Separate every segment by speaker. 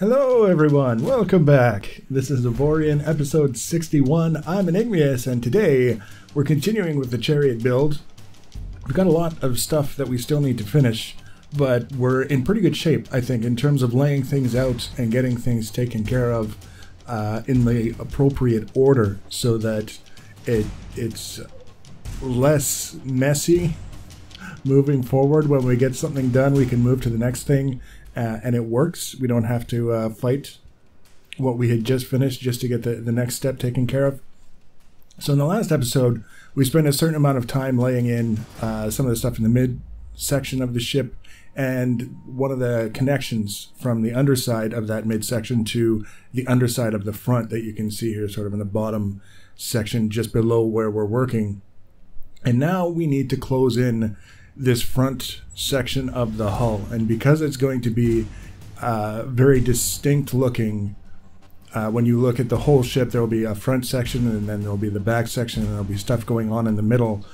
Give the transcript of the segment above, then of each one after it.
Speaker 1: Hello everyone, welcome back. This is Avorion episode 61. I'm Enigmius, and today we're continuing with the Chariot build. We've got a lot of stuff that we still need to finish, but we're in pretty good shape, I think, in terms of laying things out and getting things taken care of in the appropriate order so that it's less messy moving forward. When we get something done, we can move to the next thing. And it works. We don't have to fight what we had just finished just to get the next step taken care of. So in the last episode, we spent a certain amount of time laying in some of the stuff in the mid section of the ship and one of the connections from the underside of that midsection to the underside of the front that you can see here sort of in the bottom section just below where we're working. And now we need to close in this front section of the hull, and because it's going to be very distinct looking, when you look at the whole ship, there will be a front section and then there will be the back section and there will be stuff going on in the middle.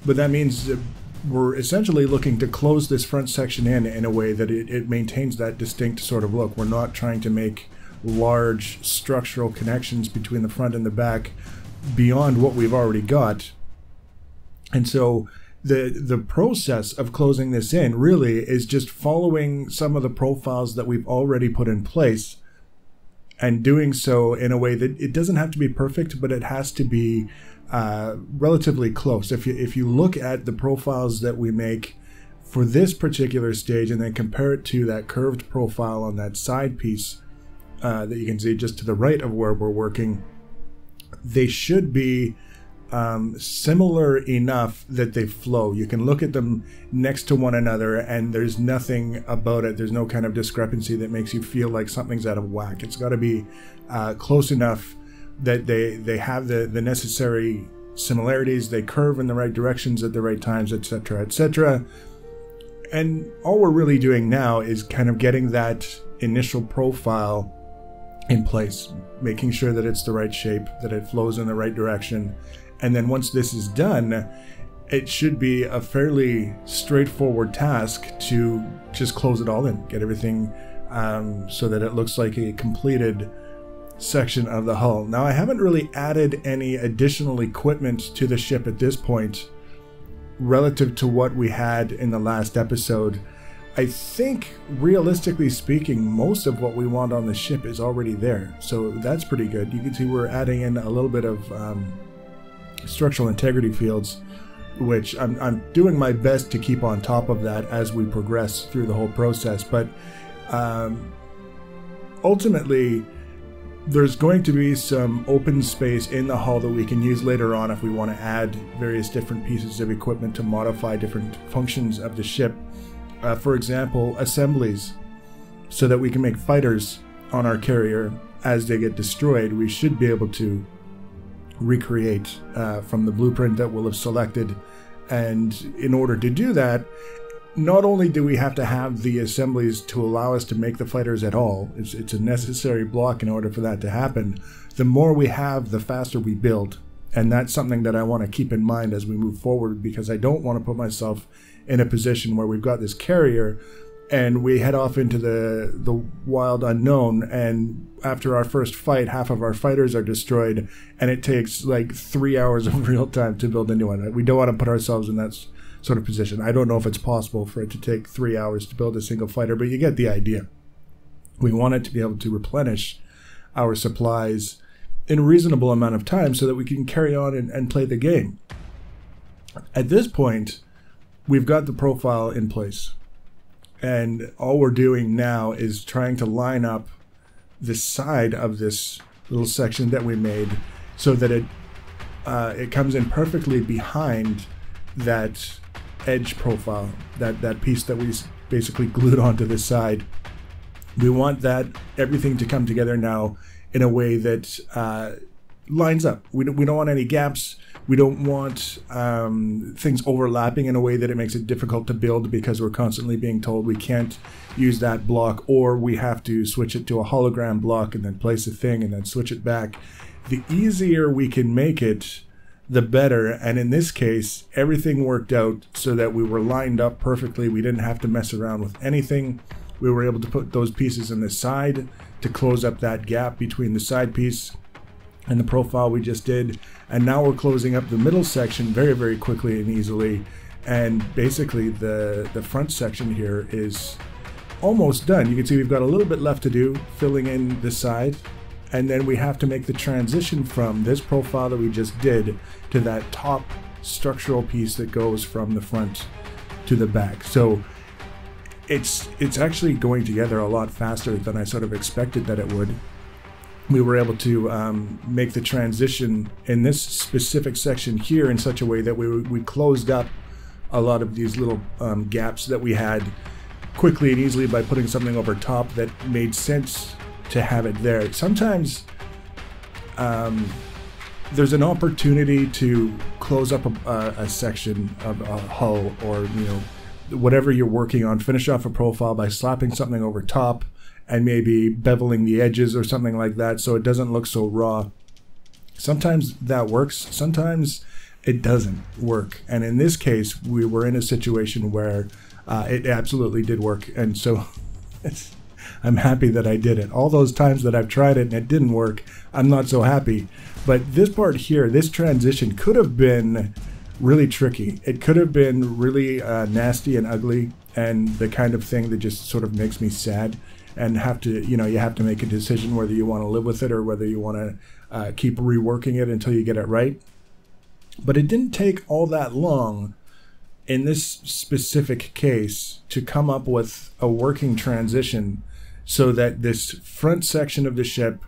Speaker 1: But that means that we're essentially looking to close this front section in a way that it maintains that distinct sort of look. We're not trying to make large structural connections between the front and the back beyond what we've already got. And so the process of closing this in really is just following some of the profiles that we've already put in place and doing so in a way that it doesn't have to be perfect, but it has to be relatively close. If you look at the profiles that we make for this particular stage and then compare it to that curved profile on that side piece that you can see just to the right of where we're working, they should be similar enough that they flow. You can look at them next to one another and there's nothing about it. There's no kind of discrepancy that makes you feel like something's out of whack. It's got to be close enough that they have the necessary similarities, they curve in the right directions at the right times, etc., etc. And all we're really doing now is kind of getting that initial profile in place, making sure that it's the right shape, that it flows in the right direction. And then once this is done, it should be a fairly straightforward task to just close it all in, get everything so that it looks like a completed section of the hull. Now, I haven't really added any additional equipment to the ship at this point relative to what we had in the last episode. I think, realistically speaking, most of what we want on the ship is already there. So that's pretty good. You can see we're adding in a little bit of structural integrity fields, which I'm doing my best to keep on top of that as we progress through the whole process. But ultimately, there's going to be some open space in the hull that we can use later on if we want to add various different pieces of equipment to modify different functions of the ship. For example, assemblies, so that we can make fighters on our carrier as they get destroyed. We should be able to recreate from the blueprint that we'll have selected. And in order to do that, not only do we have to have the assemblies to allow us to make the fighters at all, it's a necessary block in order for that to happen. The more we have, the faster we build. And that's something that I want to keep in mind as we move forward, because I don't want to put myself in a position where we've got this carrier and we head off into the wild unknown, and after our first fight, half of our fighters are destroyed, and it takes like 3 hours of real time to build a new one. We don't want to put ourselves in that sort of position. I don't know if it's possible for it to take 3 hours to build a single fighter, but you get the idea. We want it to be able to replenish our supplies in a reasonable amount of time so that we can carry on and play the game. At this point, we've got the profile in place. And all we're doing now is trying to line up the side of this little section that we made so that it comes in perfectly behind that edge profile, that piece that we basically glued onto the side. We want that everything to come together now in a way that lines up. We don't want any gaps. We don't want things overlapping in a way that it makes it difficult to build, because we're constantly being told we can't use that block, or we have to switch it to a hologram block and then place a thing and then switch it back. The easier we can make it, the better. And in this case, everything worked out so that we were lined up perfectly. We didn't have to mess around with anything. We were able to put those pieces in the side to close up that gap between the side piece and the profile we just did. And now we're closing up the middle section very, very quickly and easily. And basically the front section here is almost done. You can see we've got a little bit left to do, filling in the side. And then we have to make the transition from this profile that we just did to that top structural piece that goes from the front to the back. So it's actually going together a lot faster than I sort of expected that it would. We were able to make the transition in this specific section here in such a way that we closed up a lot of these little gaps that we had quickly and easily by putting something over top that made sense to have it there. Sometimes there's an opportunity to close up a section of a hull, or whatever you're working on, finish off a profile by slapping something over top and maybe beveling the edges or something like that so it doesn't look so raw. Sometimes that works, sometimes it doesn't work. And in this case, we were in a situation where it absolutely did work. And so I'm happy that I did it. All those times that I've tried it and it didn't work, I'm not so happy. But this part here, this transition could have been really tricky. It could have been really nasty and ugly, and the kind of thing that just sort of makes me sad, and have to, you have to make a decision whether you want to live with it or whether you want to keep reworking it until you get it right. But it didn't take all that long in this specific case to come up with a working transition so that this front section of the ship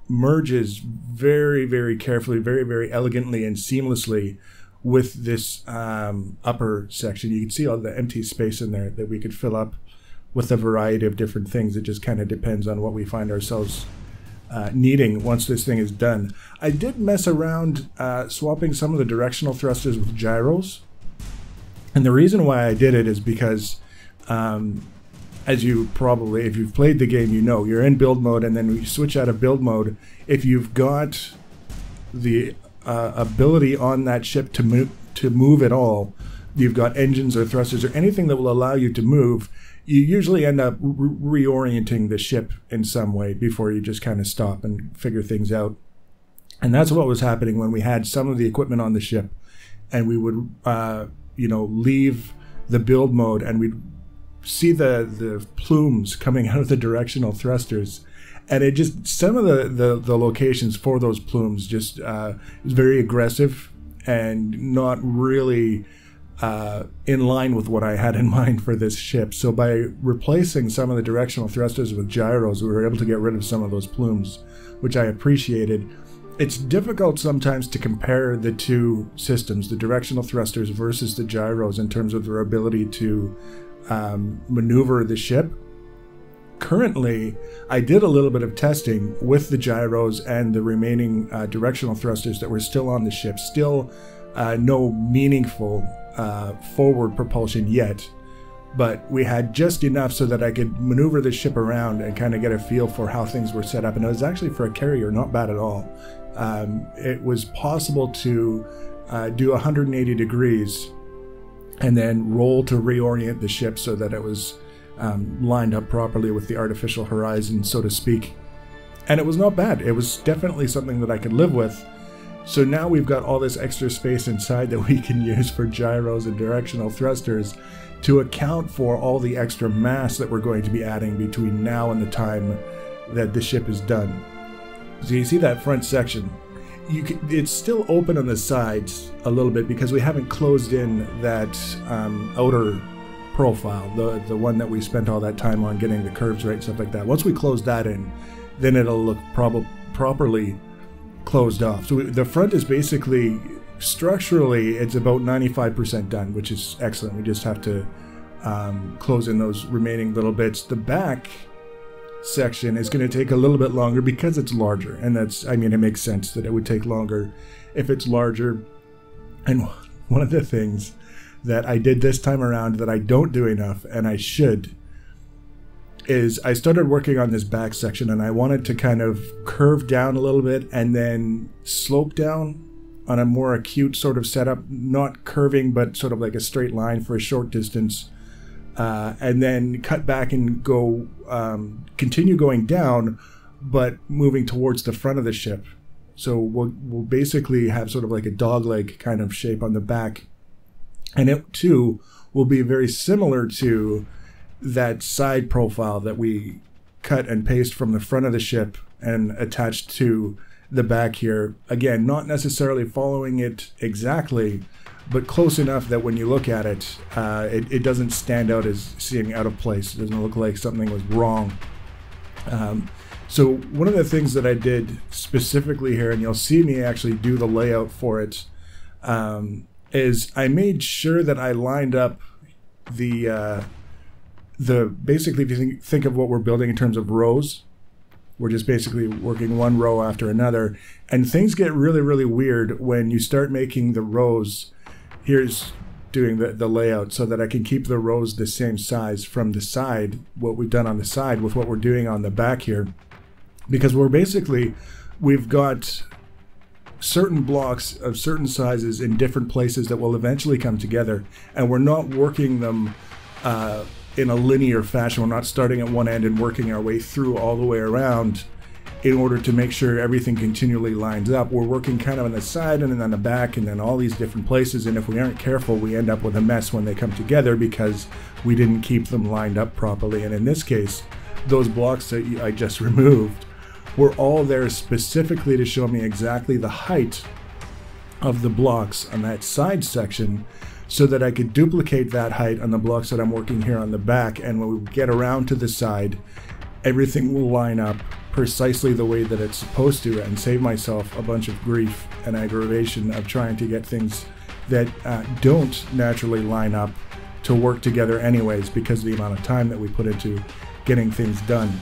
Speaker 1: merges very, very carefully, very, very elegantly and seamlessly with this upper section. You can see all the empty space in there that we could fill up with a variety of different things. It just kind of depends on what we find ourselves needing once this thing is done. I did mess around swapping some of the directional thrusters with gyros. And the reason why I did it is because as you probably, if you've played the game, you're in build mode, and then when you switch out of build mode, if you've got the ability on that ship to move at all, you've got engines or thrusters or anything that will allow you to move, you usually end up reorienting the ship in some way before you just kind of stop and figure things out. And that's what was happening when we had some of the equipment on the ship, and we would leave the build mode, and we'd see the plumes coming out of the directional thrusters, and it just, some of the locations for those plumes just was very aggressive and not really in line with what I had in mind for this ship. So by replacing some of the directional thrusters with gyros, we were able to get rid of some of those plumes, which I appreciated. It's difficult sometimes to compare the two systems, the directional thrusters versus the gyros, in terms of their ability to maneuver the ship. Currently, I did a little bit of testing with the gyros and the remaining directional thrusters that were still on the ship. Still no meaningful forward propulsion yet, but we had just enough so that I could maneuver the ship around and kind of get a feel for how things were set up. And it was actually, for a carrier, not bad at all. It was possible to do 180 degrees and then roll to reorient the ship so that it was lined up properly with the artificial horizon, so to speak. And it was not bad. It was definitely something that I could live with. So now we've got all this extra space inside that we can use for gyros and directional thrusters to account for all the extra mass that we're going to be adding between now and the time that the ship is done. So you see that front section. It's still open on the sides a little bit because we haven't closed in that outer profile, the one that we spent all that time on getting the curves right and stuff like that. Once we close that in, then it'll look properly closed off. So the front is basically, structurally, it's about 95% done, which is excellent. We just have to close in those remaining little bits. The back section is going to take a little bit longer because it's larger, and that's, I mean, it makes sense that it would take longer if it's larger. And one of the things that I did this time around that I don't do enough, and I should, is I started working on this back section, and I wanted to kind of curve down a little bit and then slope down on a more acute sort of setup, not curving but sort of like a straight line for a short distance, and then cut back and go continue going down, but moving towards the front of the ship. So we'll basically have sort of like a dogleg kind of shape on the back, and it too will be very similar to that side profile that we cut and paste from the front of the ship and attached to the back here. Again, not necessarily following it exactly, but close enough that when you look at it, it doesn't stand out as seeming out of place. It doesn't look like something was wrong. So one of the things that I did specifically here, and you'll see me actually do the layout for it, is I made sure that I lined up the basically, if you think of what we're building in terms of rows, we're just basically working one row after another, and things get really, really weird when you start making the rows. Here's doing the layout so that I can keep the rows the same size from the side, what we've done on the side with what we're doing on the back here, because we've got certain blocks of certain sizes in different places that will eventually come together, and we're not working them in a linear fashion. We're not starting at one end and working our way through all the way around in order to make sure everything continually lines up. We're working kind of on the side and then on the back and then all these different places, and if we aren't careful, we end up with a mess when they come together because we didn't keep them lined up properly. And in this case, those blocks that I just removed were all there specifically to show me exactly the height of the blocks on that side section, so that I could duplicate that height on the blocks that I'm working here on the back, and when we get around to the side, everything will line up precisely the way that it's supposed to, and save myself a bunch of grief and aggravation of trying to get things that don't naturally line up to work together anyways, because of the amount of time that we put into getting things done.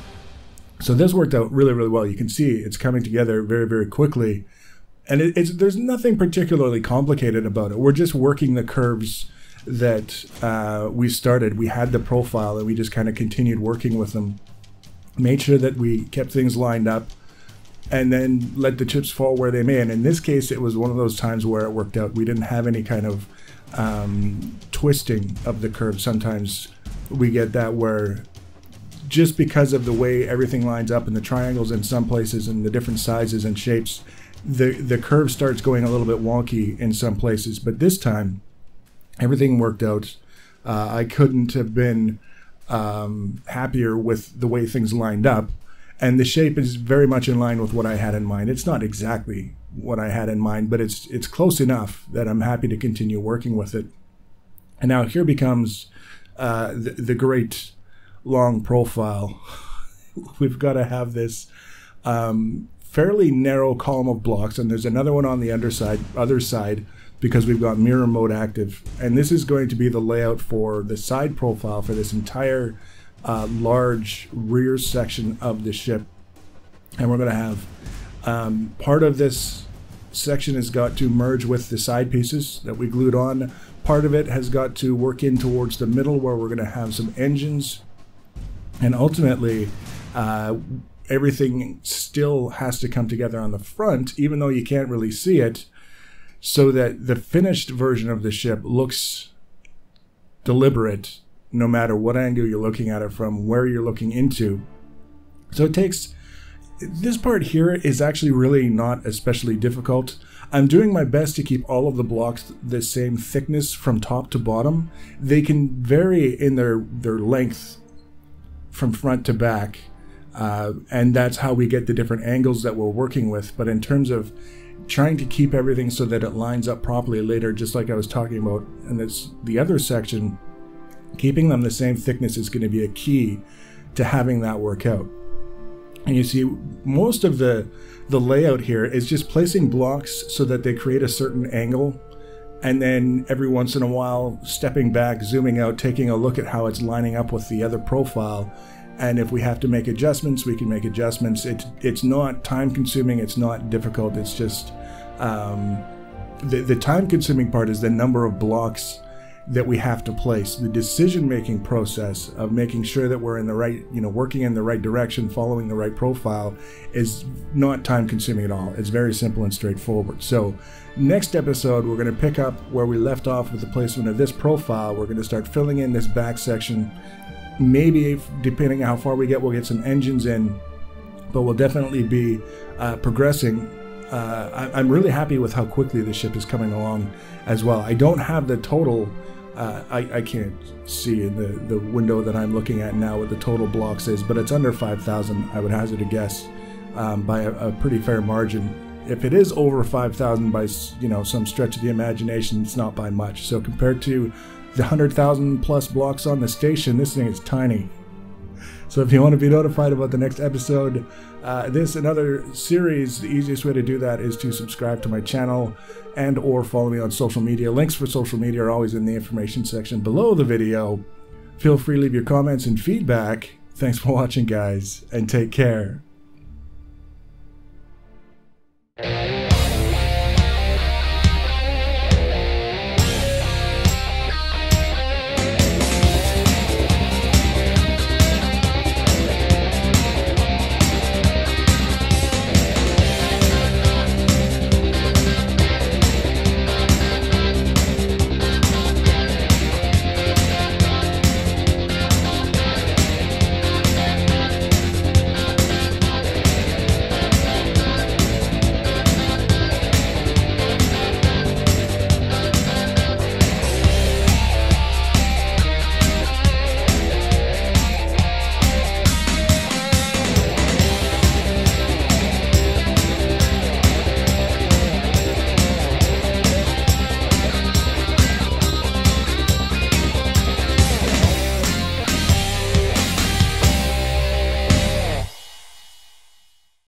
Speaker 1: So this worked out really, really well. You can see it's coming together very, very quickly. And there's nothing particularly complicated about it. We're just working the curves that we started. We had the profile and we just kind of continued working with them. Made sure that we kept things lined up and then let the chips fall where they may. And in this case, it was one of those times where it worked out. We didn't have any kind of twisting of the curve. Sometimes we get that where just because of the way everything lines up and the triangles in some places and the different sizes and shapes, the curve starts going a little bit wonky in some places. But this time, everything worked out. I couldn't have been happier with the way things lined up. And the shape is very much in line with what I had in mind. It's not exactly what I had in mind, but it's close enough that I'm happy to continue working with it. And now here becomes the great long profile. We've got to have this fairly narrow column of blocks, and there's another one on the other side, because we've got mirror mode active. And this is going to be the layout for the side profile for this entire large rear section of the ship. And we're going to have part of this section has got to merge with the side pieces that we glued on. Part of it has got to work in towards the middle, where we're going to have some engines. And ultimately, everything still has to come together on the front, even though you can't really see it, so that the finished version of the ship looks deliberate no matter what angle you're looking at it from, where you're looking into. So it takes, this part here is actually really not especially difficult. I'm doing my best to keep all of the blocks the same thickness from top to bottom. They can vary in their length from front to back, and that's how we get the different angles that we're working with. But in terms of trying to keep everything so that it lines up properly later, just like I was talking about in the other section, keeping them the same thickness is going to be a key to having that work out. And you see, most of the layout here is just placing blocks so that they create a certain angle, and then every once in a while stepping back, zooming out, taking a look at how it's lining up with the other profile. And if we have to make adjustments, we can make adjustments. It's not time consuming, it's not difficult. It's just the time consuming part is the number of blocks that we have to place. The decision-making process of making sure that we're in the right, working in the right direction, following the right profile, is not time-consuming at all. It's very simple and straightforward. So next episode, we're going to pick up where we left off with the placement of this profile. We're going to start filling in this back section. Maybe, depending on how far we get, we'll get some engines in, but we'll definitely be progressing. I'm really happy with how quickly the ship is coming along as well. I don't have the total, I can't see in the window that I'm looking at now what the total blocks is, but it's under 5,000, I would hazard a guess, by a pretty fair margin. If it is over 5,000 by some stretch of the imagination, it's not by much. So compared to the 100,000 plus blocks on the station, this thing is tiny. So if you want to be notified about the next episode, this and other series, the easiest way to do that is to subscribe to my channel and or follow me on social media. Links for social media are always in the information section below the video. Feel free to leave your comments and feedback. Thanks for watching, guys, and take care.